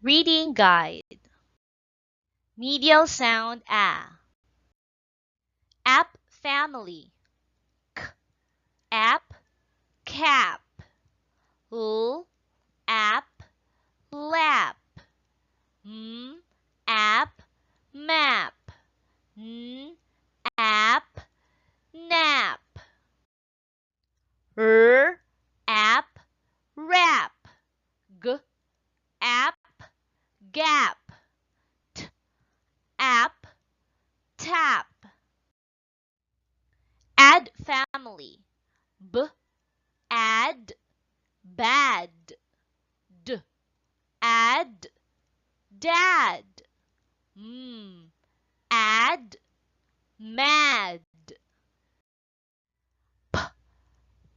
Reading guide. Medial sound A. App family. K. App, cap. L. App, lap. M. App, map. N. App, nap. R. App, wrap. G. App, gap. T. App, tap. Add family. B. Add, bad. D. Add, dad. M. Add, mad. P.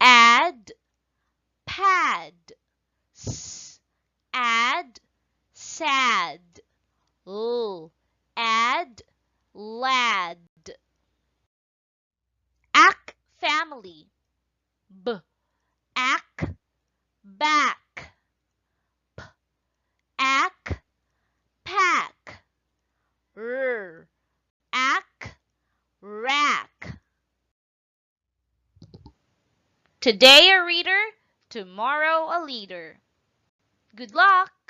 Add, pad. S. Add, sad. L. Add, lad. Ack family. B. Ack, back. P. Ack, pack. R. Ack, rack. Today a reader, tomorrow a leader. Good luck!